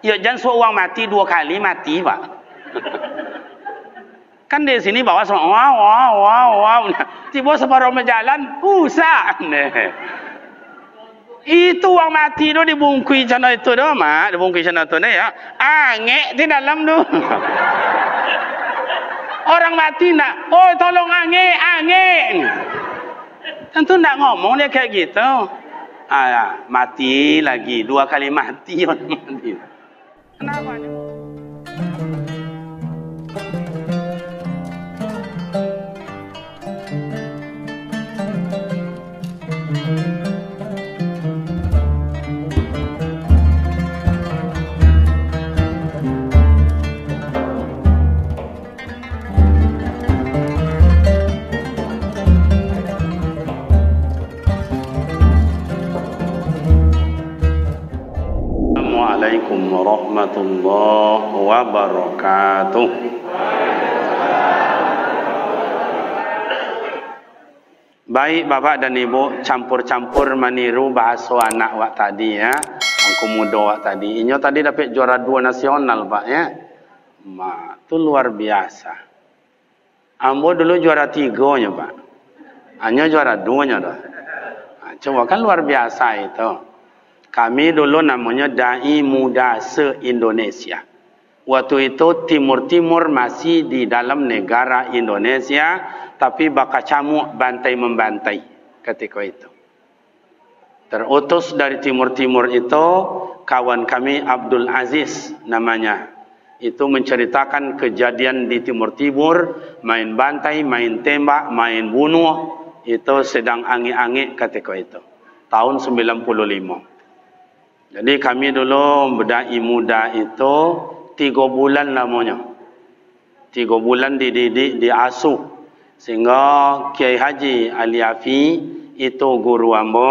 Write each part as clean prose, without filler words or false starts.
Ya jangan suruh orang mati 2 kali mati, Pak. Kan di sini bawa semua wow. Tiba separuh berjalan, usah. Itu orang mati tu dibungkui cana itu tu, Mak. Dibungkui cana tu ya. Angek di dalam tu. Orang mati nak, oh tolong angek. Tentu nak ngomong dia kayak gitu. Mati lagi, 2 kali mati orang mati. Kenapa ni? Assalamualaikum warahmatullahi wabarakatuh. Baik Bapak dan Ibu, campur-campur meniru bahasa anak wak tadi ya. Angku muda wak tadi. Inyo tadi dapat juara 2 nasional Pak ya. Itu luar biasa. Ambo dulu juara 3-nya Pak. Hanya juara 2-nya dah. Coba kan luar biasa itu. Kami dulu namanya Dai Muda se-Indonesia. Waktu itu Timur-Timur masih di dalam negara Indonesia, tapi bakal camuk bantai-membantai ketika itu. Terutus dari Timur-Timur itu kawan kami Abdul Aziz namanya. Itu menceritakan kejadian di Timur-Timur, main bantai, main tembak, main bunuh. Itu sedang angin-angin ketika itu. Tahun 95. Jadi kami dulu Dai Muda itu 3 bulan namanya. 3 bulan dididik, diasuh. Sehingga Kiai Haji Aliafi itu guru ambo.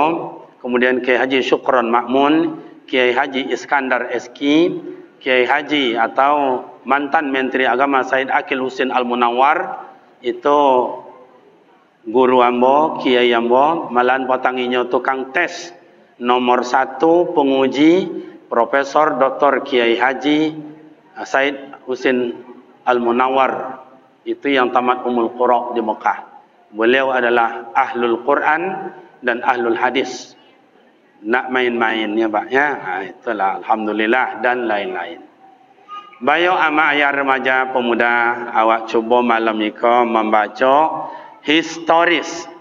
Kemudian Kiai Haji Syukron Makmun, Kiai Haji Iskandar Eski, Kiai Haji atau mantan Menteri Agama Said Akil Husin Al-Munawar, itu guru ambo, Kiai ambo, malahan potanginya tukang tes. Nomor 1 penguji Profesor Dr. Kiai Haji Said Husin Al-Munawar, itu yang tamat Ummul Qura di Mekah. Beliau adalah ahlul Quran dan ahlul hadis. Nak main-mainnya Pak ya. Itulah alhamdulillah dan lain-lain. Bayo ama ayah remaja pemuda, awak cuba malam ini membaca historis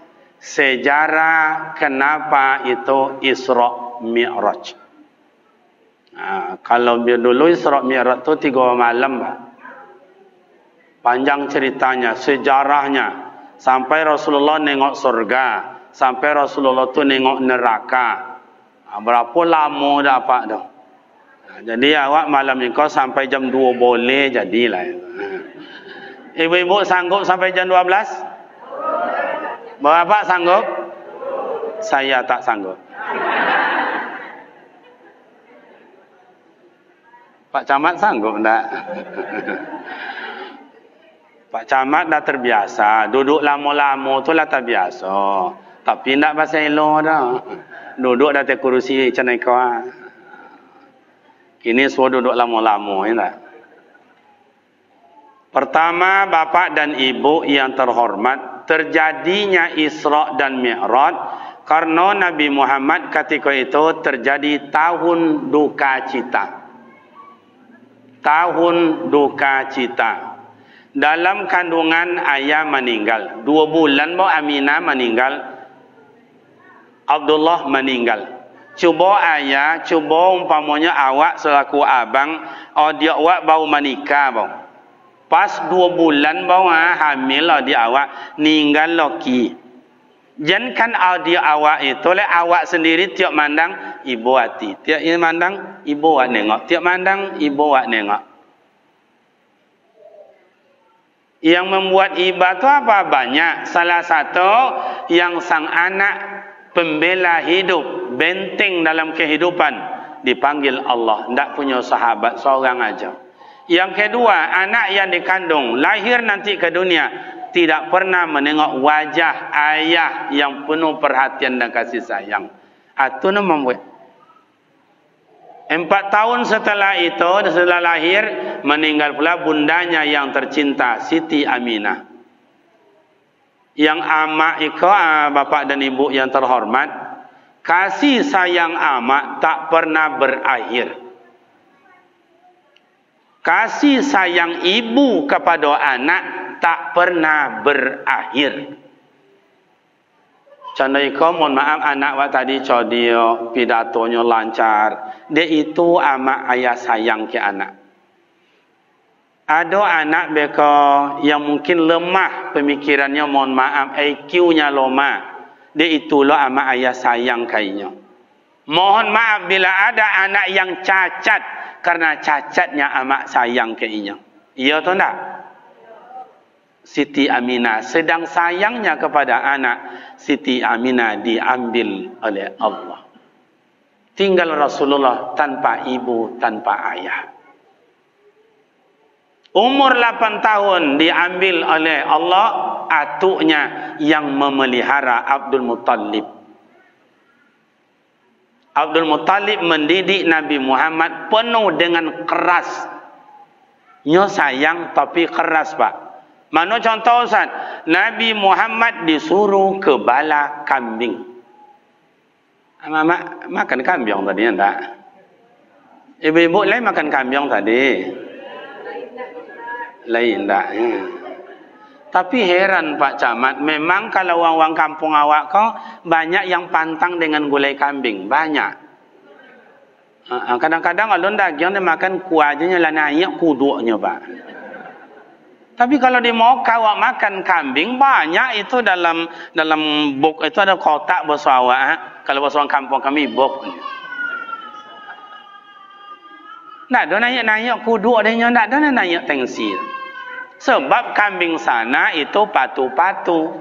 sejarah kenapa itu Isra Mi'raj. Kalau dulu Isra Mi'raj itu 3 malam, Pak. Panjang ceritanya, sejarahnya, sampai Rasulullah nengok surga, sampai Rasulullah tu nengok neraka. Berapa lama dah Pak dah. Jadi awak malam ni kau sampai jam 2 boleh jadilah. Ibu-ibu sanggup sampai jam 12? Bapak sanggup? Saya tak sanggup. Pak Camat sanggup enggak? Pak Camat dah terbiasa. Duduk lama-lama tu lah terbiasa. Tapi enggak bahasa elok dah. Duduk dah terkurusi canai kau. Kini suruh duduk lama-lama. Ya, pertama, Bapak dan Ibu yang terhormat, terjadinya Isra dan Mi'raj karena Nabi Muhammad ketika itu terjadi tahun duka cita. Tahun duka cita. Dalam kandungan ayah meninggal. 2 bulan baru Aminah meninggal. Abdullah meninggal. Cuba ayah, cuba umpamanya awak selaku abang, dia awak baru menikah bang. Pas 2 bulan bawa hamil lah dia awak ninggal laki. Jangan kan dia awak itu le awak sendiri tiap mandang ibu hati. Tiap mandang ibu awak nengok. Tiap mandang ibu awak nengok. Yang membuat iba tu apa? Banyak. Salah satu yang sang anak pembela hidup, benteng dalam kehidupan, dipanggil Allah. Tidak punya sahabat seorang aja. Yang kedua, anak yang dikandung, lahir nanti ke dunia, tidak pernah menengok wajah ayah yang penuh perhatian dan kasih sayang. Itu membuat 4 tahun setelah itu, setelah lahir, meninggal pula bundanya yang tercinta, Siti Aminah. Yang amak iko, bapak dan ibu yang terhormat, kasih sayang amak tak pernah berakhir. Kasih sayang ibu kepada anak tak pernah berakhir. Contoh iko, mohon maaf anak wak tadi codio, pidatonya lancar. Dia itu amak ayah sayang ke anak. Ada anak beko yang mungkin lemah pemikirannya, mohon maaf, IQ-nya lemah. Dia itulah amak ayah sayang kayaknya. Mohon maaf bila ada anak yang cacat, karena cacatnya amak sayang kayaknya. Iya atau enggak? Siti Aminah sedang sayangnya kepada anak, Siti Aminah diambil oleh Allah. Tinggal Rasulullah tanpa ibu, tanpa ayah. Umur 8 tahun diambil oleh Allah atuknya yang memelihara, Abdul Muttalib. Abdul Muttalib mendidik Nabi Muhammad penuh dengan keras. Nyo sayang tapi keras, Pak. Mana contoh Ustaz? Nabi Muhammad disuruh ke bala kambing. Makan kambing tadi enggak? Ibu-ibu lain makan kambing tadi. Lain tak. Tapi heran Pak Camat, memang kalau orang kampung awak kau banyak yang pantang dengan gulai kambing, banyak. Kadang-kadang kalau daging dia makan kuah aja lah naik kuduknya Pak. Tapi kalau di Moka awak makan kambing, banyak itu dalam bok itu ada kotak bahasa awak. Kalau bahasa orang kampung kami bok. Nak ada naik kuduk dia, nak ada naik tengsi. Sebab kambing sana itu patu-patu.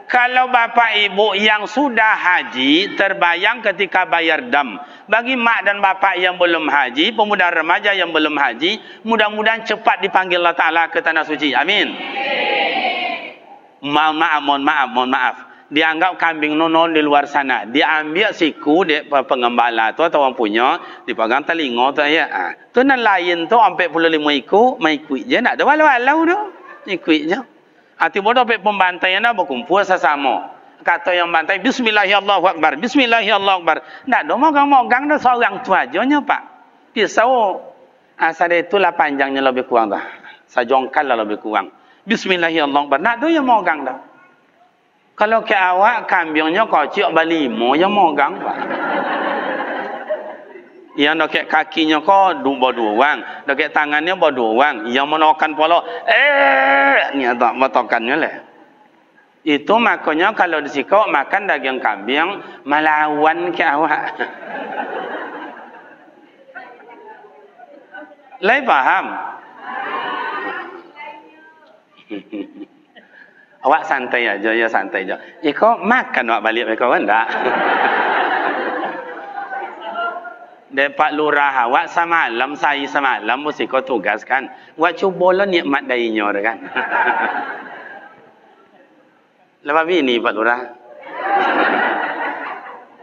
Kalau bapak ibu yang sudah haji, terbayang ketika bayar dam. Bagi mak dan bapak yang belum haji, pemuda remaja yang belum haji, mudah-mudahan cepat dipanggil Allah Ta'ala ke Tanah Suci. Amin. Mohon maaf. Dianggap kambing nonon di luar sana. Diambil siku di pengembala tu atau orang punya, dipegang telinga tu ya. Tu nan lain tu sampai 45 ikut, mai ikut je nak ada walau-walau tu. Ikut je. Tiba-tiba sampai pembantaian berkumpul sesama. Kata yang bantai Bismillahirrahmanirrahim. Bismillahirrahmanirrahim. Nak ada mogang-mogang dah seorang tu aja nya Pak. Pisau asal itulah panjangnya lebih kurang dah. Sajongkal lah lebih kurang. Bismillahirrahmanirrahim. Nak ada yang mogang dah. Kalau ke awak kambingnya kocok balimo yang mogang Pak. Yang dekat kakinya kau dua orang, dekat tangannya dua orang. Yang menokan polo, ni tak metokannya lah. Itu makanya kalau disikau makan daging kambing melawan ke awak. Lai paham? Awak santai aja, ya santai aja. Iko makan awak balik mereka kan tak? Dan Pak Lurah awak semalam, saya semalam mesti kau tugaskan. Awak cubalah nikmat darinya kan. Lepas ini Pak Lurah.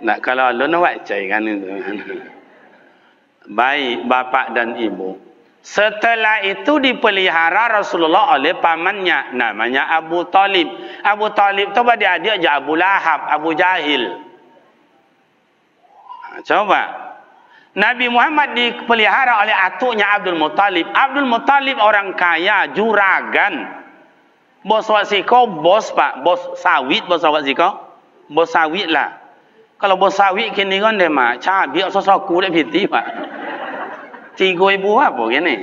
Nak kalau lu nak awak cai kan itu. Baik bapak dan ibu. Setelah itu dipelihara Rasulullah oleh pamannya, namanya Abu Talib. Abu Talib itu adik je Abu Lahab, Abu Jahil. Coba. Nabi Muhammad dipelihara oleh atuknya Abdul Muttalib. Abdul Muttalib orang kaya, juragan. Bos wasiko, bos Pak, bos sawit, bos wasiko. Bos sawit lah. Kalau bos sawit kini kan dia mak, cabai sesuatu dia piti Pak. 3,000 apa gini?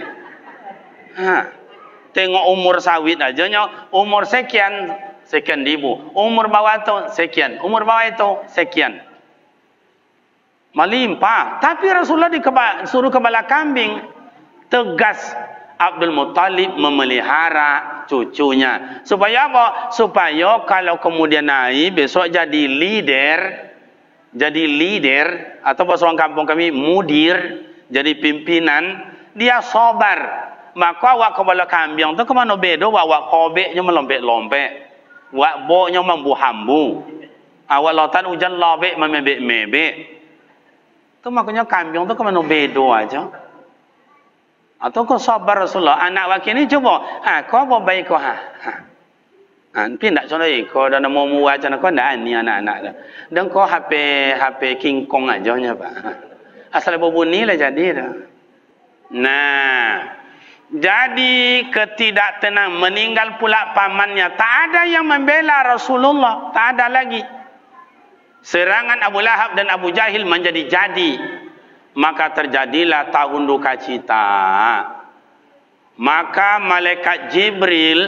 Tengok umur sawit aja nya, umur sekian ribu. Umur bawah itu sekian, umur bawah itu sekian. Melimpah. Tapi Rasulullah suruh kepala kambing. Tegas Abdul Muttalib memelihara cucunya. Supaya apa? Supaya kalau kemudian naik besok jadi leader. Jadi leader atau bahasa orang kampung kami mudir. Jadi pimpinan, dia sabar. Maka awak kepala kambing tu kemana beda, awak kobeknya melompet-lompet. Awak boknya membuhambu. Awak lautan hujan lobek memebek-mebek. Tu makanya kambing tu kemana bedo aja. Atau kau sabar Rasulullah. Anak wakil ni cuba. Kau apa baik kau Tapi tak contoh kau dah mau muat macam kau dah ni anak-anak dah. Dan kau HP King Kong aja nya Pak. Asal berbunyi lah jadi dah. Nah, jadi ketidaktenang meninggal pula pamannya. Tak ada yang membela Rasulullah. Tak ada lagi. Serangan Abu Lahab dan Abu Jahil menjadi-jadi. Maka terjadilah tahun duka cita. Maka malaikat Jibril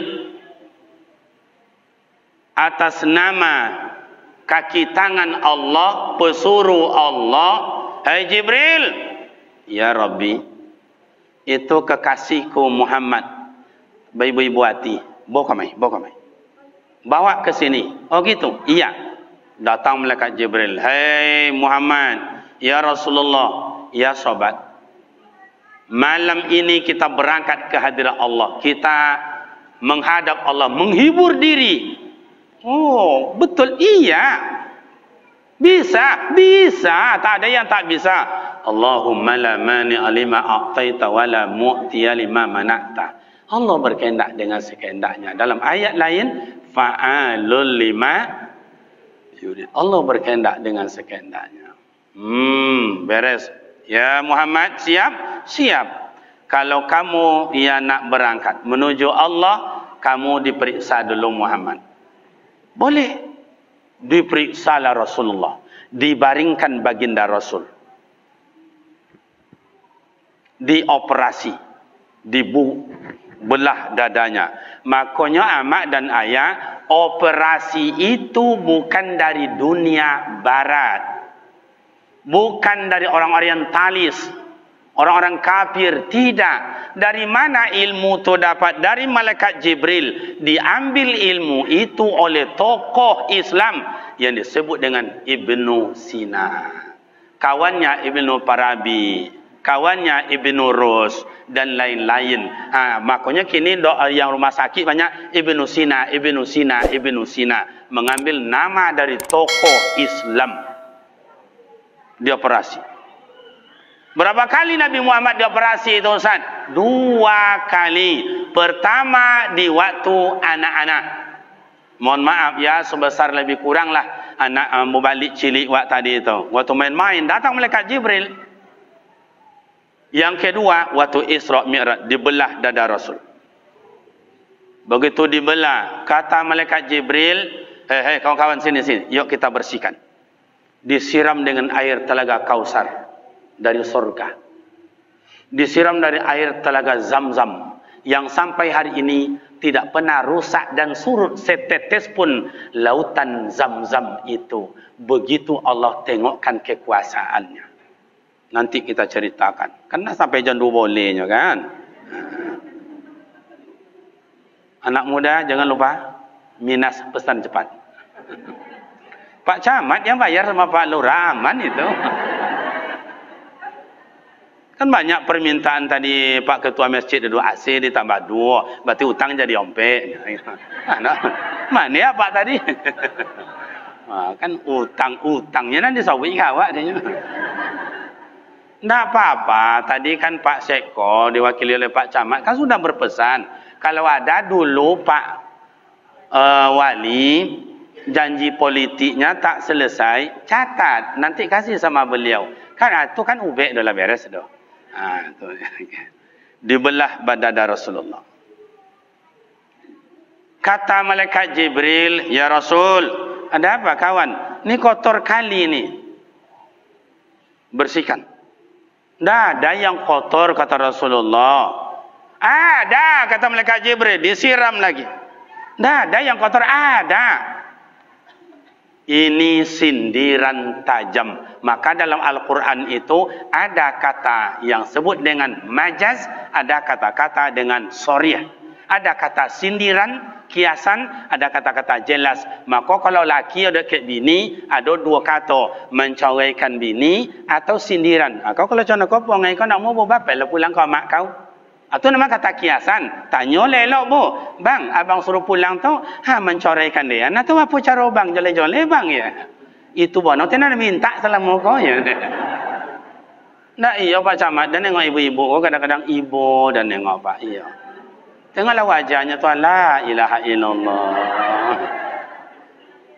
atas nama kaki tangan Allah, pesuruh Allah, hai Jibril, ya Rabbi, itu kekasihku Muhammad, ibu-ibu hati, bawa kami, bawa ke sini. Oh gitu, iya. Datang malaikat Jibril, hai Muhammad, ya Rasulullah, ya sobat, malam ini kita berangkat ke hadirat Allah, kita menghadap Allah, menghibur diri. Oh, betul, iya. Bisa, tak ada yang tak bisa. Allahumma la mani'a lima a'taita wa la mu'tiya lima mana'ta. Allah berkehendak dengan sekehendaknya. Dalam ayat lain, fa'alul lima yurid. Allah berkehendak dengan sekehendaknya. Beres. Ya Muhammad, siap? Siap. Kalau kamu nak berangkat menuju Allah, kamu diperiksa dulu Muhammad. Boleh. Diperiksalah Rasulullah. Dibaringkan baginda Rasul. Dioperasi. Dibelah dadanya. Makanya amak dan ayah, operasi itu bukan dari dunia barat. Bukan dari orang orientalis, orang-orang kafir, tidak. Dari mana ilmu itu dapat? Dari malaikat Jibril. Diambil ilmu itu oleh tokoh Islam yang disebut dengan Ibnu Sina. Kawannya Ibnu Farabi, kawannya Ibnu Rus dan lain-lain. Makanya kini yang rumah sakit banyak Ibnu Sina, Ibnu Sina, Ibnu Sina, mengambil nama dari tokoh Islam. Dioperasi. Berapa kali Nabi Muhammad dioperasi itu Ustaz? 2 kali. Pertama di waktu anak-anak. Mohon maaf ya, sebesar lebih kuranglah anak mubalik cilik waktu tadi itu. Waktu main-main datang malaikat Jibril. Yang kedua waktu Isra Mi'raj, dibelah dada Rasul. Begitu dibelah, kata malaikat Jibril, hei kawan-kawan sini, yuk kita bersihkan. Disiram dengan air telaga Kausar dari surga. Disiram dari air telaga Zam-Zam yang sampai hari ini tidak pernah rusak dan surut setetes pun lautan Zam-Zam itu. Begitu Allah tengokkan kekuasaannya. Nanti kita ceritakan. Karena sampai jam 2 bolehnya kan. Anak muda jangan lupa minus pesan cepat. Pak Camat yang bayar sama Pak Lurah, aman itu. Kan banyak permintaan tadi Pak Ketua Masjid itu AC ditambah 2, berarti utang jadi ompek. Mana ya Pak tadi? Kan utangnya nanti sawi kawak dia. Tidak apa-apa, tadi kan Pak Seko diwakili oleh Pak Camat kan sudah berpesan. Kalau ada dulu Pak Wali janji politiknya tak selesai, catat, nanti kasih sama beliau. Kan itu kan ubek dah beres dah. Itu. Dibelah badada Rasulullah. Kata malaikat Jibril, ya Rasul, ada apa kawan? Ini kotor kali ini. Bersihkan. Dah ada yang kotor kata Rasulullah. Ada kata malaikat Jibril, disiram lagi. Dah ada yang kotor, ada. Ini sindiran tajam. Maka dalam Al-Quran itu ada kata yang sebut dengan majaz, ada kata-kata dengan soriyah. Ada kata sindiran, kiasan, ada kata-kata jelas. Maka kalau laki ada ke bini, ada 2 kata, mencoraikan bini atau sindiran. Kau kalau contoh kau pongai kau nak mau bawa bapa pulang kau mak kau. Itu nama kata kiasan. Tanya lelok bu, bang, abang suruh pulang tu, mencoraikan dia. Nah tu apa cara bang jole-jole bang ya? Itu bono, tiada minta salam kau ya. Nah iya Pak Camat, dan nengok ibu-ibu, kadang-kadang ibu dan nengok Pak, iya. Tengoklah wajahnya tuan, la ilaha illallah.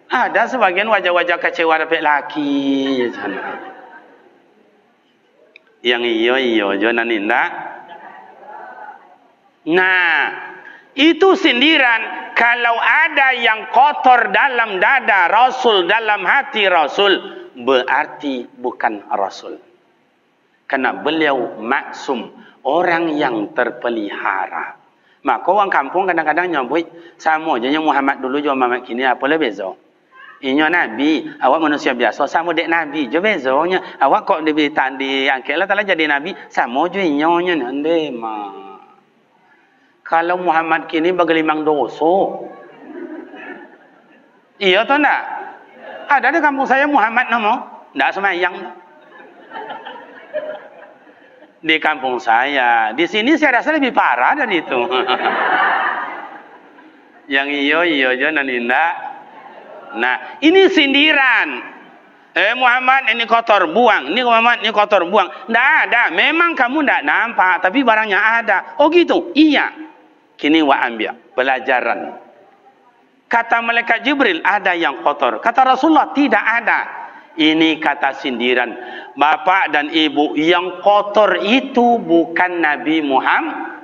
Ada sebagian wajah-wajah kecewa dapat laki. Yang iyo jangan nindak. Nah, itu sindiran. Kalau ada yang kotor dalam dada Rasul, dalam hati Rasul, berarti bukan Rasul. Karena beliau maksum, orang yang terpelihara. Maka orang kampung kadang-kadang nyebut, sama je Muhammad dulu juga Muhammad kini, apa le beza? Inyo Nabi, awak manusia biasa, sama dek Nabi je bezanya. Awak kok diangkat lah telah jadi Nabi, sama je inyonya nanti mah. Kalau Muhammad kini bergelimang dosa. Iya atau enggak? Ada di kampung saya Muhammad nama, enggak semayang. Di kampung saya, di sini saya rasa lebih parah dari itu. Yang iyo je nanti enggak. Nah, ini sindiran. Muhammad ini kotor buang, ini Muhammad ini kotor buang. Enggak ada, memang kamu enggak nampak, tapi barangnya ada. Oh gitu, iya. Kini wa ambil pelajaran. Kata malaikat Jibril ada yang kotor, kata Rasulullah tidak ada. Ini kata sindiran. Bapak dan ibu, yang kotor itu bukan Nabi Muhammad,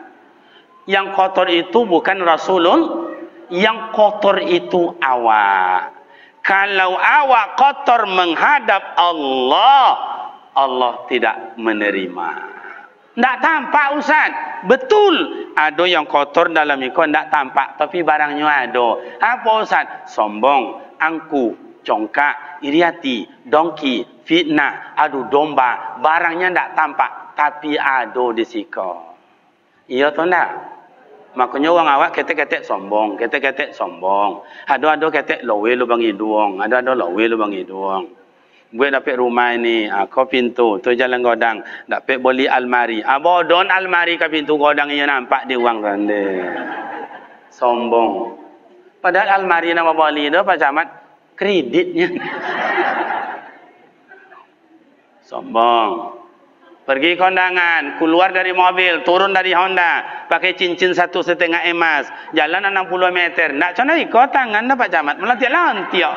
yang kotor itu bukan Rasulullah, yang kotor itu awak. Kalau awak kotor menghadap Allah, Allah tidak menerima. Tak tampak Ustaz. Betul. Ada yang kotor dalam ikon tak tampak, tapi barangnya ada. Apa Ustaz? Sombong, angku, congkak, iriati, dongki, fitnah, adu domba. Barangnya tak tampak, tapi ada di siko. Iya atau tak? Makanya orang awak ketek-ketek sombong, ketek-ketek sombong. Ada ketek lowe lubang hidung, ada lowe lubang hidung. Gue dapat rumah ini, kau pintu, tu jalan godang, dapat beli almari. Bodon almari ke pintu godang ini nampak di uang rande. Sombong. Padahal almari nama beli itu Pak Camat, kreditnya. Sombong. Pergi kondangan, keluar dari mobil, turun dari Honda, pakai cincin 1,5 emas, jalan 60 meter. Nak cana ikut tangan dah Pak Camat, melantiak-lantiak.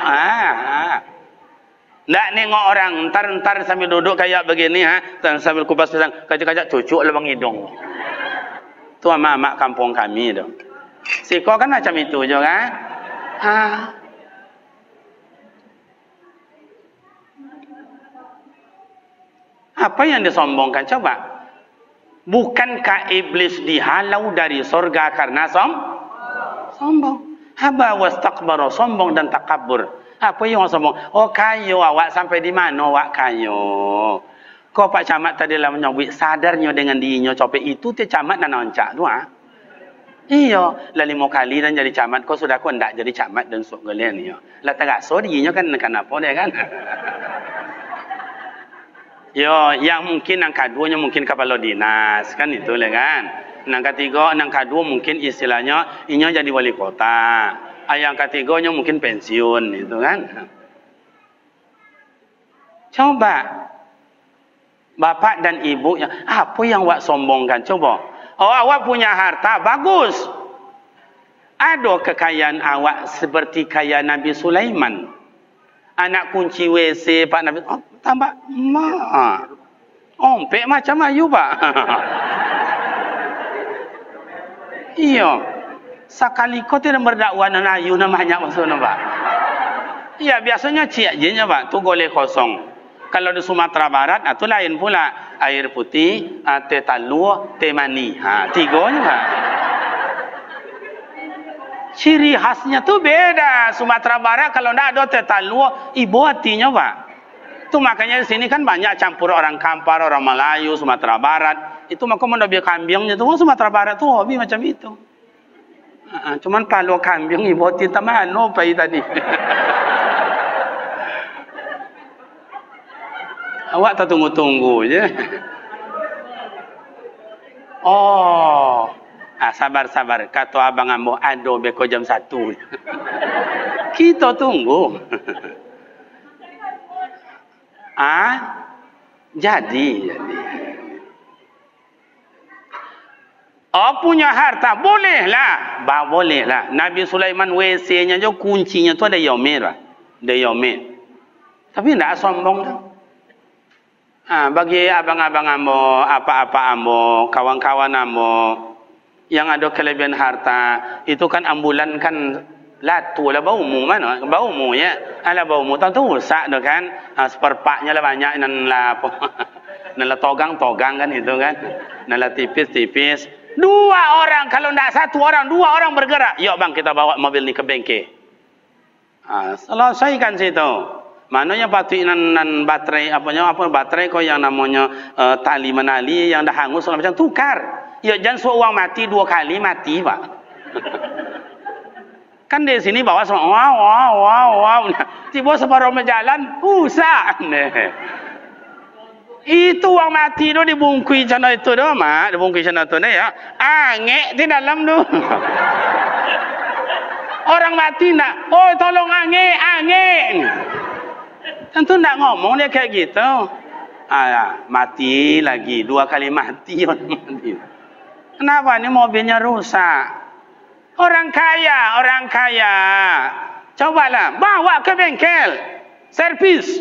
Nggak nengok orang, ntar sambil duduk kayak begini, sambil kupas pisang, kajak-kajak cucuk lubang hidung. Itu mak kampung kami tu. Siko kan macam itu juga. Apa yang disombongkan? Coba. Bukankah iblis dihalau dari surga karena sombong? Haba wastakbara, sombong dan takabur. Apa yang sombong? Oh kayo awak sampai di mana awak kayo? Kau Pak Camat tadi lah menyebut sadarnya dengan dirinya copet itu te camat dan nancak tu Iya, lah 5 kali dan jadi camat. Kau sudah kau ndak jadi camat dan sok galian ya. Lah terasa dirinya kan kenapa dia kan? Yo, yang mungkin yang keduanya mungkin kepala dinas kan itu lah kan. Yang ketiga, yang kedua mungkin istilahnya inya jadi wali kota. Yang ketiganya mungkin pensiun itu kan. Coba bapak dan ibu apa yang awak sombongkan? Coba. Oh awak punya harta bagus. Ada kekayaan awak seperti kaya Nabi Sulaiman. Anak kunci WC Pak Nabi. Oh, tambah ompek macam ayu Pak. Iya. Sekali kau tidak berdakwah dan ayu namanya maksudnya Pak. Iya biasanya ciak je nya Pak, tu golek kosong. Kalau di Sumatera Barat itu lain pula, air putih, teh talua, teh mani. Tiganya Pak. Ciri khasnya tu beda. Sumatera Barat kalau tidak ada teh talua, ibu hatinya Pak. Itu makanya di sini kan banyak campur orang Kampar, orang Melayu, Sumatera Barat. Itu maka mau biar kambingnya tu Sumatera Barat tu hobi macam itu. Cuman kalau kambing ibu kita mana pai tadi. Awak tak tunggu-tunggu je. Oh. Sabar-sabar. Kata abang ambo ado beko jam 1. Kita tunggu. Jadi. Oh, punya harta bolehlah, bolehlah. Nabi Sulaiman WC-nya je kuncinya tu ada yaumir, ada yaumir. Tapi tidak sombong dah. Bagi abang-abang ambo, apa-apa ambo, kawan-kawan ambo yang ada kelebihan harta, itu kan ambulan kan latu lah baumu mana? Baumu ya. Ala baumu tahu rusak dah kan. Seperpaknya lah banyak nan lah nan lah togang-togang kan itu kan. Nan lah tipis-tipis. Dua orang, kalau tidak satu orang, dua orang bergerak. Yuk bang, kita bawa mobil ni ke bengkel. Selesaikan situ. Mananya nan baterai, apa baterai kau yang namanya tali menali yang dah hangus macam tukar. Yuk jangan suruh uang mati 2 kali mati pak. Kan di sini bawa semua wow. Tiba separuh jalan, usah. Itu uang mati tu dibungkui cana itu tu mak, dibungkui cana tu ya. Angek di dalam tu. Orang mati nak, oh tolong angek. Tentu nak ngomong dia kayak gitu. Mati lagi 2 kali mati. Kenapa ni mobilnya rusak? Orang kaya. Cobalah bawa ke bengkel, servis.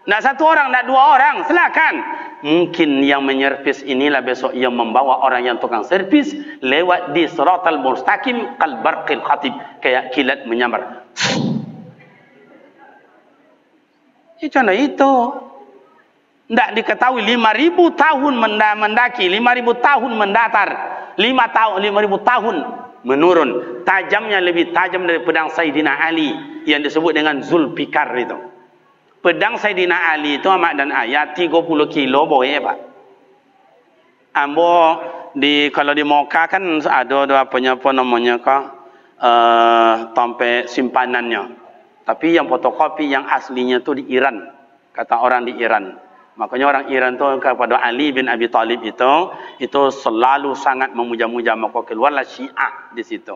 Nak 1 orang, nak 2 orang, silakan. Mungkin yang menyervis inilah besok yang membawa orang yang tukang servis lewat di siratal mustaqim kal barqil khatib, kayak kilat menyambar. Macam itu. Tidak diketahui 5.000 tahun mendaki, 5.000 tahun mendatar, 5.000 tahun menurun. Tajamnya lebih tajam dari pedang Sayyidina Ali yang disebut dengan Zulfikar itu. Pedang Sayyidina Ali itu amak dan ayat 30 kilo boleh pak. Ambo kalau di Moka kan ada apa namanya tompe simpanannya. Tapi yang fotokopi yang aslinya tu di Iran, kata orang di Iran. Makanya orang Iran tu kepada Ali bin Abi Thalib itu selalu sangat memuja-muja, maka keluarlah Syiah di situ.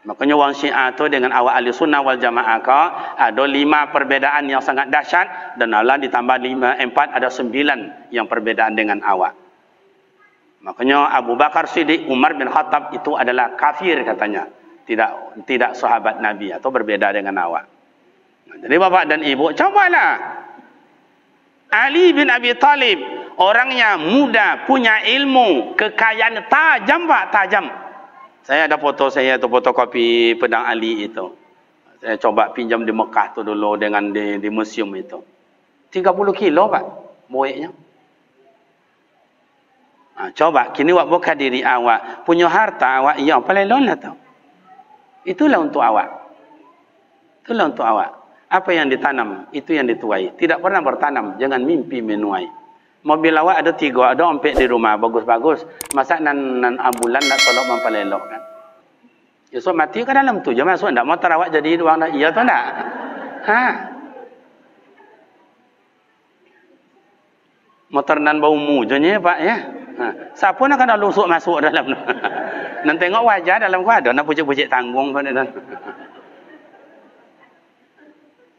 Makanya orang Syiah tu dengan awak ahli sunnah wal jamaah ada 5 perbedaan yang sangat dahsyat, dan Allah ditambah 4 ada 9 yang perbedaan dengan awak. Makanya Abu Bakar Siddiq, Umar bin Khattab itu adalah kafir katanya, tidak sahabat Nabi atau berbeda dengan awak. Jadi bapak dan ibu, cobalah. Ali bin Abi Thalib orangnya muda, punya ilmu, kekayaan tajam pak, tajam. Saya ada foto saya tu, fotokopi pedang Ali itu. Saya coba pinjam di Mekah tu dulu dengan di museum itu. 30 kilo pak, boeknya. Coba, kini awak buka diri awak. Punya harta awak, ya pelelon lah tau. Itulah untuk awak. Itulah untuk awak. Apa yang ditanam, itu yang dituai. Tidak pernah bertanam, jangan mimpi menuai. Mobil awak ada 3, ada 4 di rumah, bagus-bagus. Masa nan ambulan nak tolong mempelelok kan. Ya so mati ke dalam tu je masuk, ndak motor awak jadi uang dah. Iya tu ndak? Motor nan bau mujanya pak ya. Siapa nak kena lusuk masuk dalam tu. Nan tengok wajah dalam ku ada, nak pucik-pucik tanggung pun ada.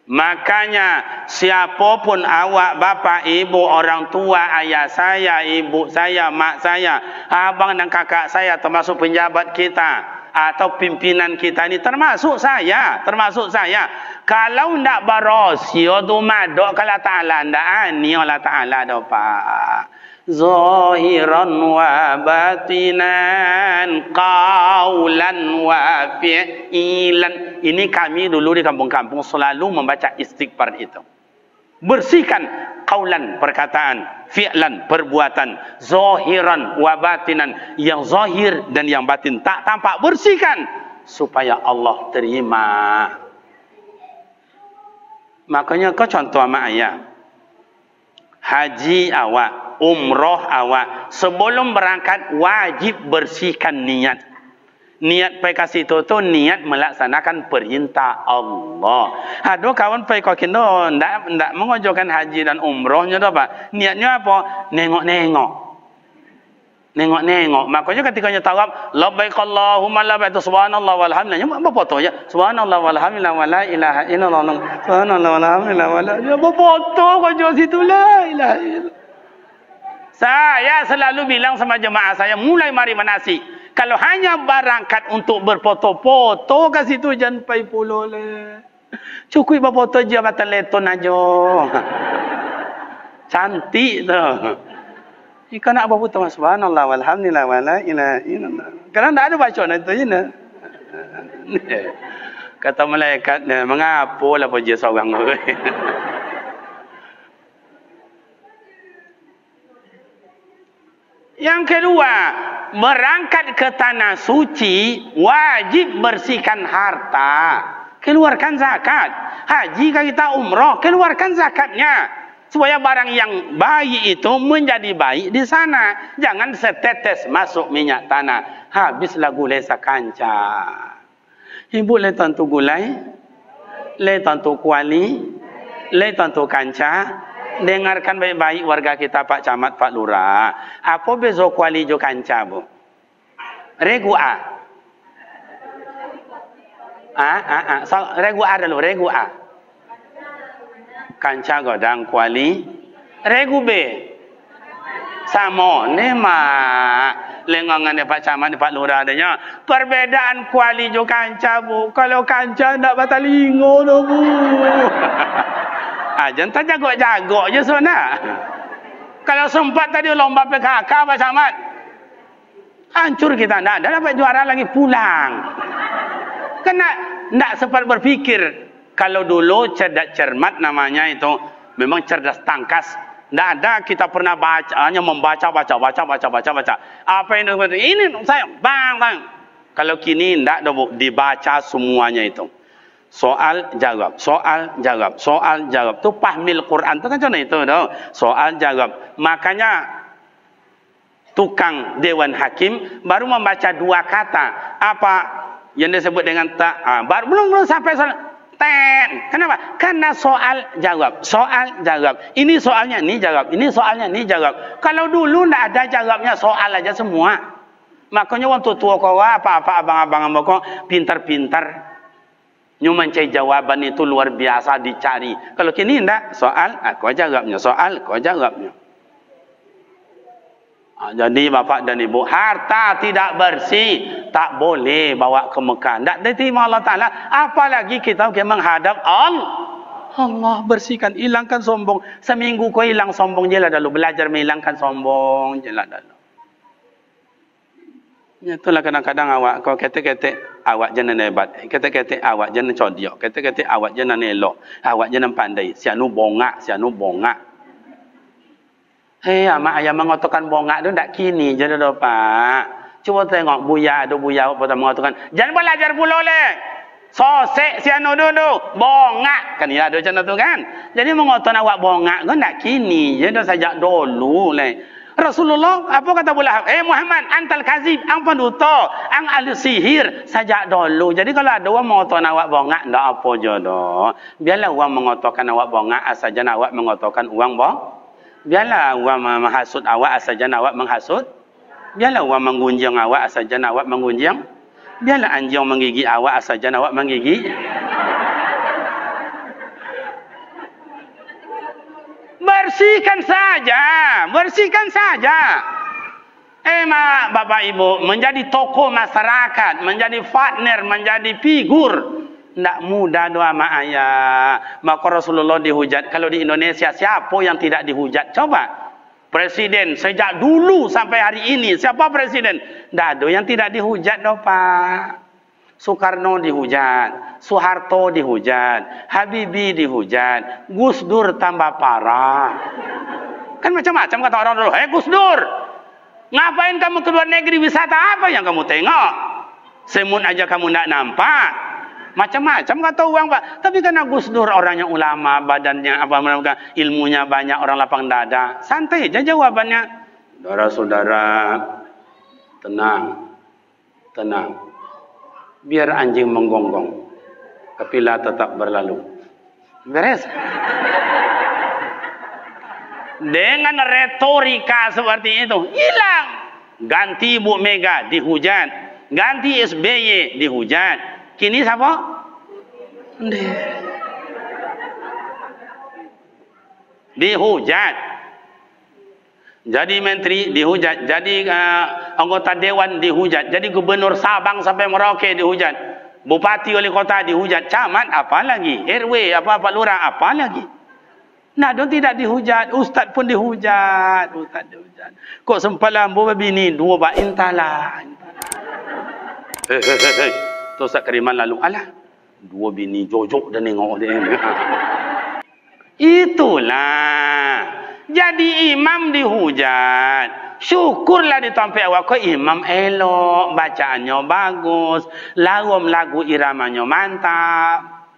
Makanya siapapun awak, bapa, ibu, orang tua, ayah saya, ibu saya, mak saya, abang dan kakak saya, termasuk penjabat kita atau pimpinan kita ini, termasuk saya. Kalau ndak berosio tu madok kalau Ta'ala ndak ani Allah Ta'ala dah pak. Zahiran wa batinan, qaulan wa fi'lan. Ini kami dulu di kampung-kampung selalu membaca istighfar itu. Bersihkan qaulan perkataan, fi'lan perbuatan, zahiran wa batinan, yang zahir dan yang batin tak tampak, bersihkan supaya Allah terima. Makanya kau contoh sama ayah. Haji awak, umroh awak, sebelum berangkat wajib bersihkan niat. Niat pergi ke situ tu niat melaksanakan perintah Allah. Ada kawan pergi ke kino ndak mengajukan haji dan umrohnya tu apa? Niatnya apa? Nengok-nengok. Nengok-nengok. Makanya ketika nya tawaf, labbaik Allahumma labbaik, subhanallah walhamdulillah. Apa foto ya? Subhanallah walhamdulillah wa la ilaha illallah. Subhanallah walhamdulillah wa la ilaha. Apa foto kau situ la ilaha illallah. Saya selalu bilang sama jemaah saya, mulai mari manasik. Kalau hanya berangkat untuk berfoto-foto ke situ jangan pai puluh le. Cukup berfoto je batal leton aja. Cantik tu. Jika nak berfoto subhanallah walhamdulillah wala ilaha illallah. Kerana tak ada baca nanti je nak. Kata malaikat, mengapalah puji seorang tu. Yang kedua, berangkat ke tanah suci wajib bersihkan harta, keluarkan zakat. Haji kan kita umrah, keluarkan zakatnya supaya barang yang baik itu menjadi baik di sana. Jangan setetes masuk minyak tanah, habislah gulai sakanca. Ibu le tentu gulai, le tentu kuali, le tentu kanca. Dengarkan baik-baik warga kita, Pak Camat, Pak Lurah. Apa beza kuali jo kanca, Bu? Regu A. Regu A dulu, regu A. Kanca godang kuali. Regu B. Sama. Nema. Lengangan Pak Camat, Pak Lurah adanya. Perbedaan kuali jo kanca, Bu. Kalau kanca nak batalingo tu, Bu. Jangan tak jago-jago je sebenarnya. Kalau sempat tadi lomba PKK Pak Camat, hancur kita. Tak ada dapat juara lagi, pulang. Kena tak sempat berpikir. Kalau dulu cerdas cermat namanya itu, memang cerdas tangkas. Tak ada kita pernah baca, hanya membaca. Apa ini saya bang. Kalau kini tak ada dibaca semuanya itu. Soal jawab. Tu pahmil Quran tu kan contoh itu dah. Soal jawab. Makanya tukang dewan hakim baru membaca dua kata. Apa yang disebut dengan tak? Belum sampai ten. Kenapa? Karena soal jawab. Ini soalnya, ni jawab. Ini soalnya, ni jawab. Kalau dulu tak ada jawabnya, soal aja semua. Makanya waktu tua kau apa abang-abang kau pintar-pintar. Mencari jawaban itu luar biasa dicari. Kalau kini tidak, soal, kau jawabnya. Soal, kau jawabnya. Jadi Bapak dan Ibu, harta tidak bersih, tak boleh bawa ke Mekah. Tak diterima Allah Ta'ala. Apalagi kita menghadap Allah. Bersihkan, hilangkan sombong. Seminggu kau hilang sombong je lah dulu. Belajar menghilangkan sombong je lah dulu. Itulah kadang-kadang awak kau ketek-ketek awak jangan hebat, ketek-ketek awak jangan codiok, ketek-ketek awak jangan elok, awak jangan pandai. Sianu bongak. Mak ayah mengotokan bongak tu tak kini je dah Pak. Cuba tengok buya apa mengotokan. Jangan belajar pula le. Sosek sianu dulu bongak kan ya ada macam tu kan. Jadi mengoton awak bongak kan tak kini je dah sejak dulu le. Rasulullah apa kata Abu Muhammad antal kazib, ang pendusta, ang ahli sihir sejak dulu. Jadi kalau ada orang mengotokan awak bongak, tak apa je dah. Biarlah orang mengotokan awak bongak, asalkan awak mengotokan uang Biarlah orang menghasut awak, asalkan awak menghasut. Biarlah orang menggunjing awak, asalkan awak menggunjing. Biarlah anjing menggigit awak, asalkan awak menggigit. Bersihkan saja. Bapak Ibu, menjadi tokoh masyarakat, menjadi partner, menjadi figur, tidak mudah doa mak ayah. Maka Rasulullah dihujat. Kalau di Indonesia siapa yang tidak dihujat? Coba. Presiden sejak dulu sampai hari ini, siapa presiden? Tidak ada yang tidak dihujat doh Pak. Soekarno dihujat, Soeharto dihujat, Habibie dihujat, Gus Dur tambah parah. Kan macam-macam kata orang dulu. Gus Dur, ngapain kamu ke luar negeri wisata? Apa yang kamu tengok? Semun aja kamu tidak nampak. Macam-macam kata orang Pak. Tapi karena Gus Dur orangnya ulama, badannya ilmunya banyak, orang lapang dada. Santai aja jawabannya. Saudara-saudara, tenang. Biar anjing menggonggong, kapilah tetap berlalu. Beres. Dengan retorika seperti itu, hilang. Ganti Ibu Mega dihujat. Ganti SBY dihujat. Kini siapa? Dihujat. Jadi menteri dihujat. Jadi anggota dewan dihujat. Jadi gubernur Sabang sampai Merauke dihujat. Bupati wali kota dihujat. Camat apa lagi? RW apa lurah apa lagi? Nah, dong tidak dihujat. Ustaz pun dihujat. Ustaz dihujat. Kok sempalan bawa bini dua ba intalah. Tu Ustaz Kariman lalu. Alah, dua bini jojok dan nengok dia. Itulah. Jadi imam dihujat. Syukurlah ditampai awak kau imam elok, bacaannya bagus, lagu iramanya mantap.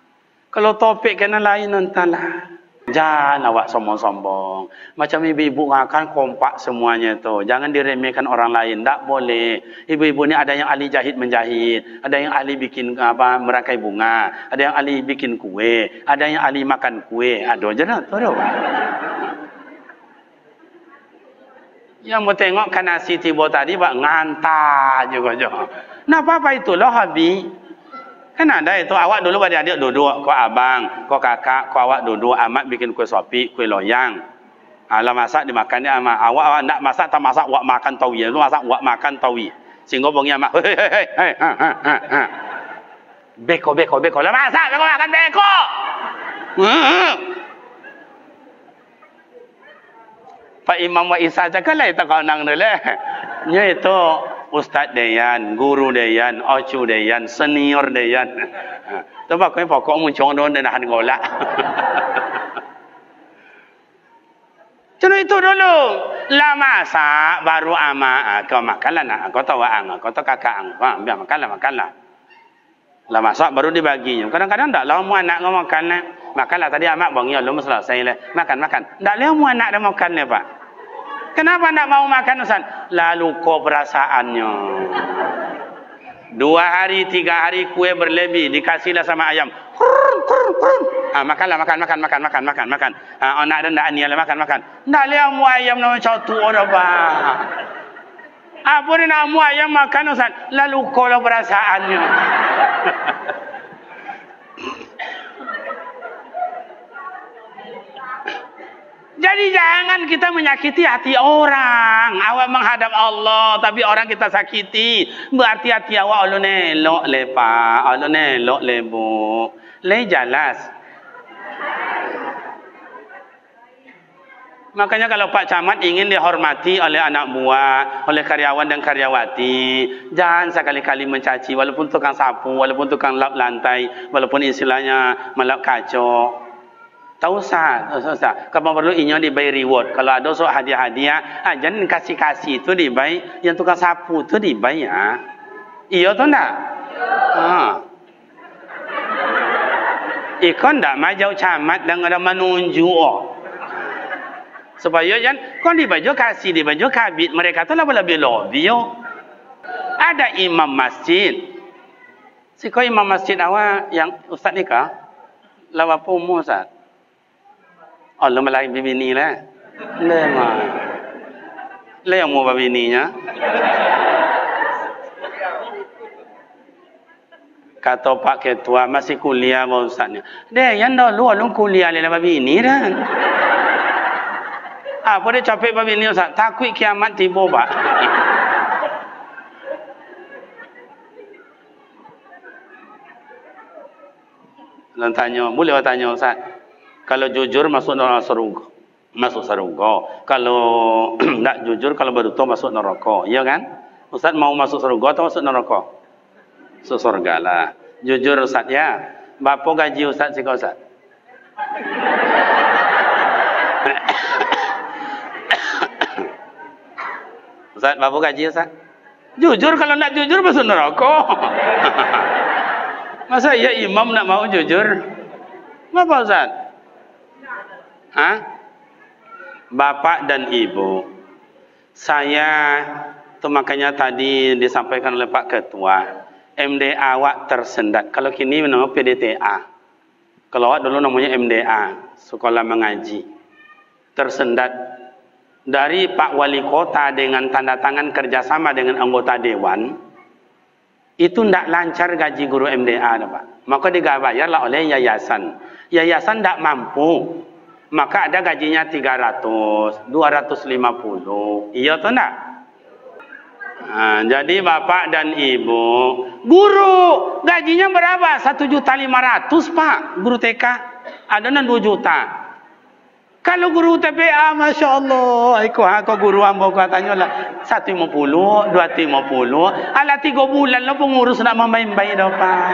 Kalau topik kena lain entahlah. Jangan awak sombong-sombong. Macam ibu-ibu akan kompak semuanya tu. Jangan diremehkan orang lain. Tak boleh. Ibu-ibu ni ada yang ahli jahit menjahit. Ada yang ahli bikin merangkai bunga. Ada yang ahli bikin kue. Ada yang ahli makan kue. Ada je lah. Tu dah. Yang mau tengok kan nasi tiba tadi buat ngantar juga. Nah apa itulah habis. Kan ada itu awak dulu adik-adik duduk, kau abang, kau kakak, kau awak duduk, amat bikin kue sopi, kue loyang. Alah masak dimakan dia amat. Awak nak masak tak masak, awak makan tawi. Lu masak awak makan tawi. Sehingga bongi amat. Hei. Beko. Lah masak kau makan beko. Pak Imam wa Isa cakaplah itu kau nang dulu. Nya itu Ustaz Dayan, Guru Dayan, Ocu Dayan, Senior Dayan. Tapi kau pokok muncung don dan han golak. Cuma itu dulu. Lah masak baru ama kau makanlah nak. Kau tahu kau tahu kakak biar makanlah. Lah masak baru dibaginya. Kadang-kadang tak lah mu anak kau makan. Makanlah tadi amak bangnya belum selesai le. Makan. Tak lah mu anak dah makan le Pak. Kenapa nak mau makan Ustaz? Lalu kau perasaannya. 2 hari, 3 hari kue berlebih dikasihlah sama ayam. Makanlah makan. Anak dan dak anialah makan. Ndak le mu ayam nama catu ora ba. Apa ni nak mu ayam makan Ustaz? Lalu kau lah perasaannya. Jadi jangan kita menyakiti hati orang. Awak menghadap Allah tapi orang kita sakiti. Berarti hati awak Allah nelok le Pak, Allah nelok le Bu. Le jelas. Makanya kalau Pak Camat ingin dihormati oleh anak buah, oleh karyawan dan karyawati, jangan sekali-kali mencaci walaupun tukang sapu, walaupun tukang lap lantai, walaupun istilahnya melap kacau. Tahu sah. Kalau perlu inyo dibayar reward. Kalau ada so hadiah-hadiah, jangan kasih tu dibayar. Yang tukang sapu tu dibayar. Iya tu ndak? Ikon ndak majau camat dan ada menunjuk. Supaya jangan kau dibaju kasih, dibaju kabit. Mereka tu lebih lobby. Ada imam masjid. Si kau imam masjid awak yang ustaz nikah, lawa pumu Ustaz. Allah melahir bini lah. Lemah. Le yang mau bininya. Kata Pak Ketua masih kuliah bau Ustaznya. Deh, yang dulu alung kuliah le bini dah. Apa dia capek bini Ustaz? Takut kiamat tiba Pak. Dan tanya, boleh tanya Ustaz? Kalau jujur masuk neraka surga. Masuk surga. Kalau tak jujur, kalau berdusta masuk neraka. Ya kan? Ustaz mau masuk surga atau masuk neraka? Masuk surga lah. Jujur Ustaz ya. Berapa gaji Ustaz sih kau Ustaz? Ustaz, berapa gaji Ustaz? Jujur, kalau nak jujur masuk neraka. Masa ya imam nak mau jujur? Apa Ustaz? Bapak dan Ibu, saya tu makanya tadi disampaikan oleh Pak Ketua, MDA awak tersendat. Kalau kini nama PDTA. Kalau awak dulu namanya MDA, sekolah mengaji. Tersendat. dari Pak Wali Kota dengan tanda tangan kerjasama dengan anggota Dewan, itu tidak lancar gaji guru MDA, Pak. Maka dibayarlah oleh yayasan. Yayasan tidak mampu, maka ada gajinya 300, 250. Iya atau tidak? Nah, jadi Bapak dan Ibu, guru gajinya berapa? 1.500.000 Pak, guru TK. Ada 2 juta. Kalau guru TPA, Masya Allah, aku guru ambo katanya lah 150, 250. Alah 3 bulan lah pengurus nak membaik-baik dah Pak.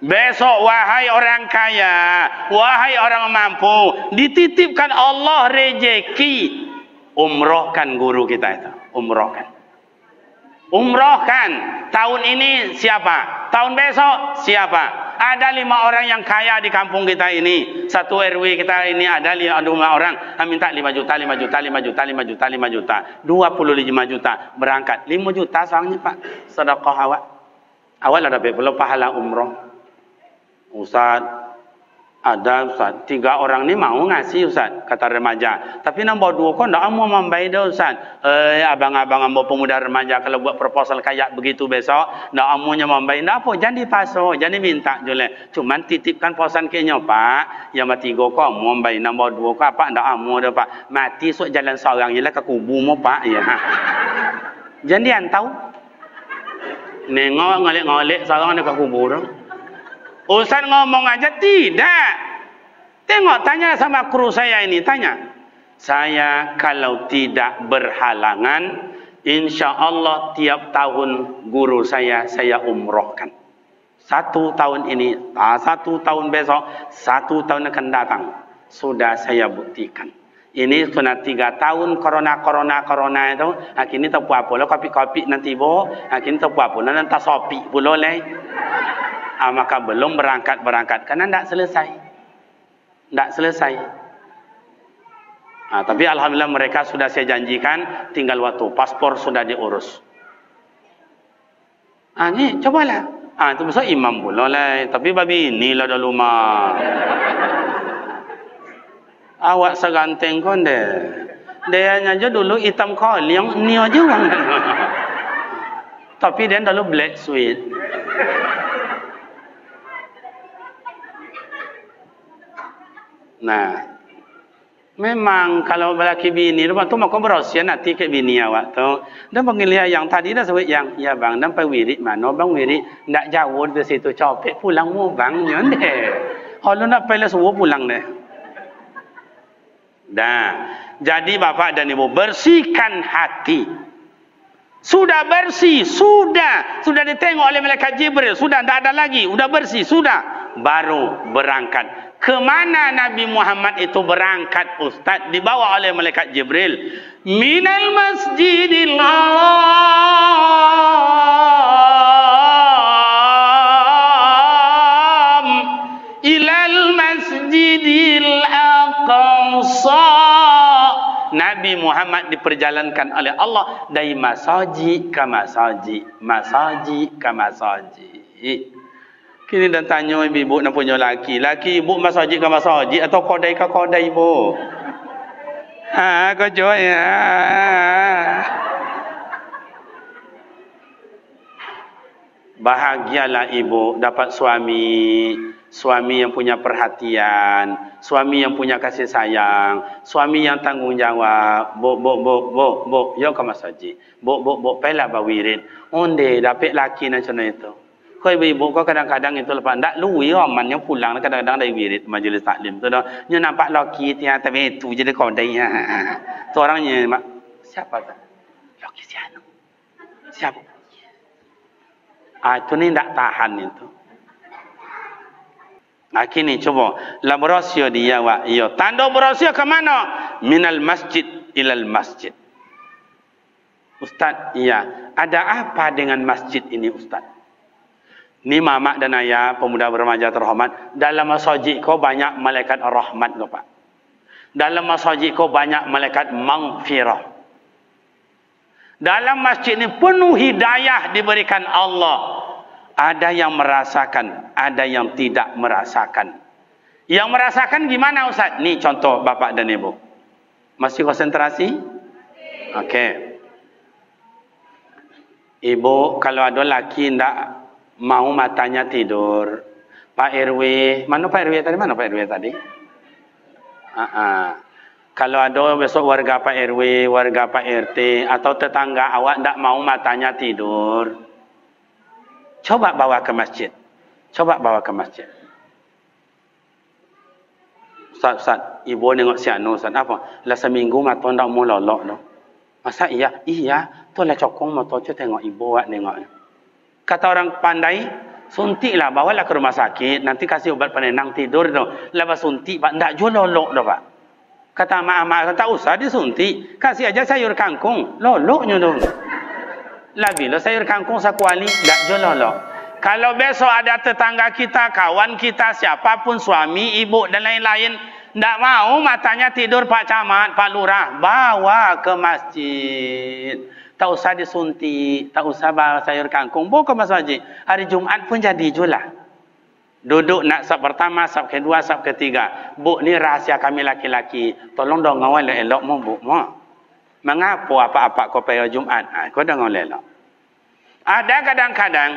Besok wahai orang kaya, wahai orang mampu, dititipkan Allah rezeki, umrohkan guru kita itu, umrohkan. Umrohkan. Tahun ini siapa? Tahun besok siapa? Ada 5 orang yang kaya di kampung kita ini. Satu RW kita ini ada 5 orang. Minta 5 juta, 5 juta, 5 juta, 5 juta, 5 juta. 25 juta. Berangkat. 5 juta soalnya Pak. Sedekah awak. Awak ada belum pahala umroh. Ustaz, ada Ustaz, 3 orang ni mau ngasih Ustaz, kata remaja. Tapi nombor 2 kok ndak mau membayar dah Ustaz. Abang-abang ambo pemuda remaja kalau buat proposal kayak begitu besok, ndak amunya membayar. Ndak apa, jangan dipaso, jangan minta jole. Cuman titipkan posan kenya Pak. Yang 3 kok mau membayar, nombor 2 kok apa ndak amu dah Pak. Mati sok jalan seorang jelah ke kubu mo Pak ya. Jangan diantau. Nengok ngolek-ngolek seorang dekat kubur. Ustaz ngomong aja tidak. Tengok, tanya sama kru saya ini, tanya. Saya kalau tidak berhalangan, insya Allah tiap tahun guru saya umrohkan. 1 tahun ini, 1 tahun besok, 1 tahun akan datang. Sudah saya buktikan. Ini sudah 3 tahun corona itu. Akhirnya tak apa pula kopi-kopi nanti bo. Akhirnya tak apa pula nanti sopi pula leh. Maka belum berangkat karena tidak selesai. Tapi alhamdulillah mereka sudah saya janjikan, tinggal waktu paspor sudah diurus. Ni cobalah. Itu besok imam pula lah. Tapi babi inilah dah lumah. Awak seganteng kon deh. Dia aja dulu hitam koliang, ni aja orang. Tapi dia dulu black sweet. Nah, memang kalau lelaki bini tu maka berusia nanti ke bini awak tu. Dan panggil yang tadi dah sebut yang ya bang, dan pergi wirid mana bang wirid nak jauh dari situ capek pulang mu bang nyonde. Kalau nak pergi subuh pulang deh. Dah. Jadi bapak dan ibu bersihkan hati. Sudah bersih, sudah ditengok oleh malaikat Jibril, sudah tidak ada lagi, sudah bersih, sudah baru berangkat. Kemana Nabi Muhammad itu berangkat Ustaz? Dibawa oleh malaikat Jibril. Minal masjidil haram ilal masjidil aqsa. Nabi Muhammad diperjalankan oleh Allah dari masaji ke masaji, masaji ke masaji. Kini dan tanya ibu nak punya laki ibu masaji ke masaji atau kodai ke kodai ibu? Kau jawab ya. Bahagialah ibu dapat suami yang punya perhatian, suami yang punya kasih sayang, suami yang tanggung jawab. Bo, yo ke masaji. Bo, pelak bawirid. Onde dapat laki macam itu. Kau ibu kau kadang-kadang itu lepas ndak lui man yang pulang kadang-kadang dari wirid majlis taklim tu dah. Nyo nampak laki tiang tapi itu jadi kodai. Tu orangnya mak siapa tu? Laki siapa? Siapa? Itu ni ndak tahan itu. Kini coba la berosio dia wa yo tanda berosio ke mana? Minal masjid ilal masjid. Ustaz, iya, ada apa dengan masjid ini Ustaz? Ni mama dan ayah pemuda remaja terhormat, dalam masjid kau banyak malaikat rahmat kau Pak. Dalam masjid kau banyak malaikat maghfirah. Dalam masjid ini penuh hidayah diberikan Allah. Ada yang merasakan, ada yang tidak merasakan. Yang merasakan gimana Ustaz? Ni contoh bapak dan ibu. Masih konsentrasi? Okey. Ibu, kalau ada laki ndak mau matanya tidur, Pak RW, mana Pak RW tadi? Mana Pak RW tadi? Kalau ada besok warga Pak RW, warga Pak RT, atau tetangga awak ndak mau matanya tidur, coba bawa ke masjid. Coba bawa ke masjid. Ustaz, ibu nengok si anu, Ustaz, apa? Lah seminggu mata ndak mau lolok dah. Masa iya? Iya, tu lah cokong mata tu tengok ibu awak nengok. Kata orang pandai, suntiklah, bawalah ke rumah sakit, nanti kasih ubat penenang tidur tu. Lepas suntik, Pak, ndak jual lolok dah, Pak. Kata mak-mak, tak usah disuntik, kasih aja sayur kangkung, loloknya tu. Lah bila sayur kangkung sakuali, ndak jual lolok. Kalau besok ada tetangga kita, kawan kita, siapapun, suami, ibu dan lain-lain, ndak mau matanya tidur Pak Camat, Pak Lurah, bawa ke masjid. Tak usah disuntik, tak usah bawa sayur kangkung, bawa ke masjid. Hari Jumat pun jadi jualah. Duduk nak sab pertama, sab kedua, sab ketiga. Bu, ni rahsia kami laki-laki. Tolong dong ngawal elok mu, bu. Mengapa apa-apa kau pergi Jumat? Kau dah ngawal elok. Ada kadang-kadang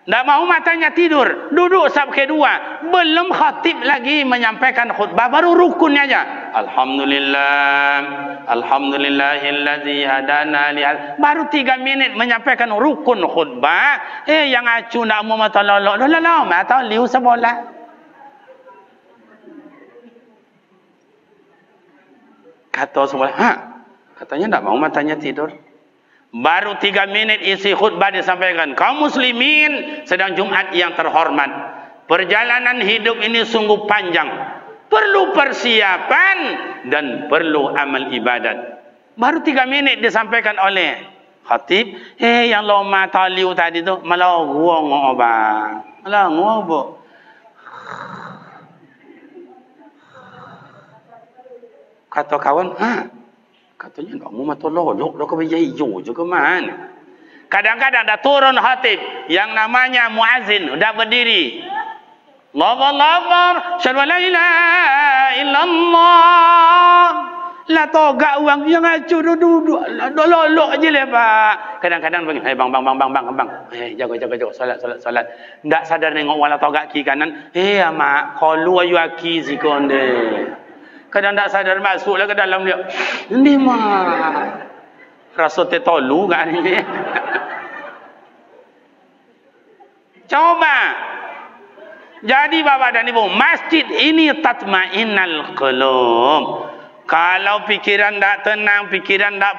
ndak mau matanya tidur, duduk sab kedua, belum khatib lagi menyampaikan khutbah, baru rukunnya aja. Alhamdulillah, alhamdulillahilladzi hadana li baru 3 minit menyampaikan rukun khutbah, yang acu ndak mau mata lolok, lolok mata liu sebelah. Kata sebelah, katanya ndak mau matanya tidur. Baru 3 minit isi khutbah disampaikan. Kaum muslimin, sedang Jumat yang terhormat. Perjalanan hidup ini sungguh panjang. Perlu persiapan dan perlu amal ibadat. Baru 3 minit disampaikan oleh khatib. Yang loma taliu tadi tu, malah guang bang. Malah guang bu. Kata kawan, katanya nggak mau mata lolok, dah kau berjaya hijau juga mana. Kadang-kadang dah turun khatib yang namanya muazzin, dah berdiri. Allahu Akbar, syahadu la ilaha illallah. Lah togak uang yang acu duduk, lolok je le Pak. Kadang-kadang bang, bang. Jaga, salat. Ndak sadar nengok wala togak kiri kanan. Mak, qalu ayu aki zikonde. Kadang tak sadar masuklah ke dalam dia. Ini mah rasa tetolu kan ini. Coba. Jadi Bapak dan Ibu, masjid ini tatmainnal qulub. Kalau pikiran tak tenang, pikiran tak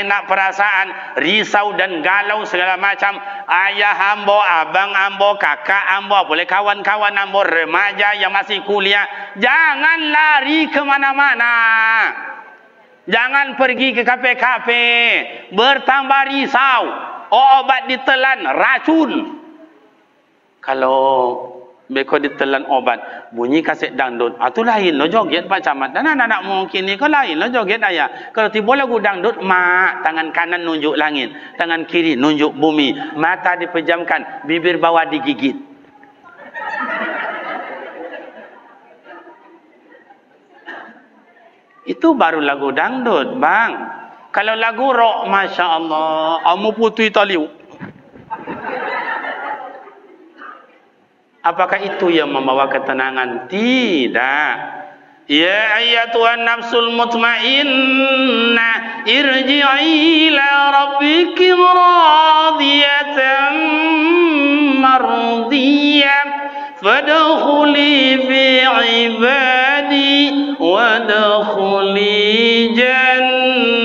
enak perasaan, risau dan galau segala macam, ayah ambo, abang ambo, kakak ambo, boleh kawan-kawan ambo, remaja yang masih kuliah, jangan lari ke mana-mana. Jangan pergi ke kafe-kafe, bertambah risau, obat ditelan, racun. Kalau beko ditelan obat, bunyi kaset dangdut. Itu lain lo joget Pak Camat. Dan anak-anak mungkin ni ko lain lo joget ayah. Kalau tiba lagu dangdut, mak tangan kanan nunjuk langit, tangan kiri nunjuk bumi, mata dipejamkan, bibir bawah digigit. Itu baru lagu dangdut, bang. Kalau lagu rock, masya Allah, amu putih taliu. Apakah itu yang membawa ketenangan? Tidak. Ya ayyatuhan nafsul mutmainnah, irji'i ila rabbiki radiyatan mardiyah, fadkhuli fi ibadi wadkhuli jannati.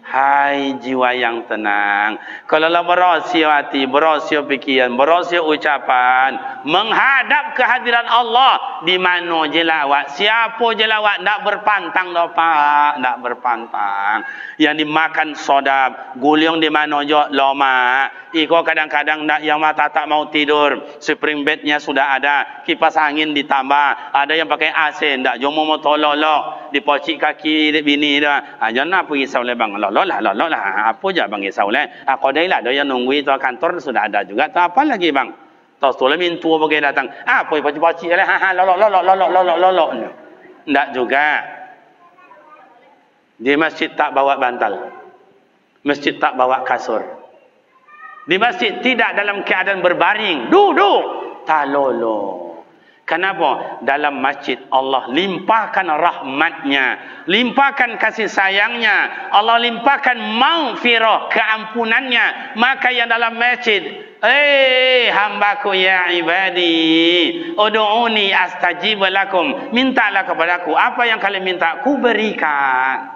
Hai jiwa yang tenang, kalaulah berosio hati, berosio pikiran, berosio ucapan, menghadap kehadiran Allah, di mana je lawak, siapa je lawak, tak berpantang dah Pak, tak berpantang. Yang dimakan sodap, guliung di mana je loma. Iko kadang-kadang nak yang mata tak mau tidur, spring bednya sudah ada, kipas angin ditambah, ada yang pakai AC, tak jomo mau tololok, dipocik kaki bini dah. Jangan apa risau le bang, lolok lah, apa je bang risau le. Kodai lah, ada yang nunggu itu kantor sudah ada juga. Tak apa lagi bang. Tahu tu lah mintua bagi datang. Apa yang pacik-pacik lah. Lolok. Tak juga. Di masjid tak bawa bantal. Masjid tak bawa kasur. Di masjid tidak dalam keadaan berbaring. Duduk. Tak lolo. Kenapa? Dalam masjid Allah limpahkan rahmatnya, limpahkan kasih sayangnya, Allah limpahkan maghfirah, keampunannya. Maka yang dalam masjid, hambaku ya ibadi, ud'uni astajib lakum, mintalah kepadaku apa yang kalian minta, ku berikan.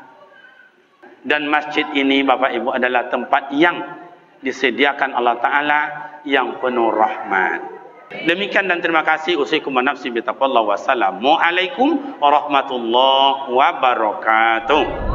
Dan masjid ini Bapak Ibu adalah tempat yang disediakan Allah Ta'ala yang penuh rahmat. Demikian dan terima kasih. Usikum wa nafsi bitaqwallah. Wassalamualaikum warahmatullahi wabarakatuh.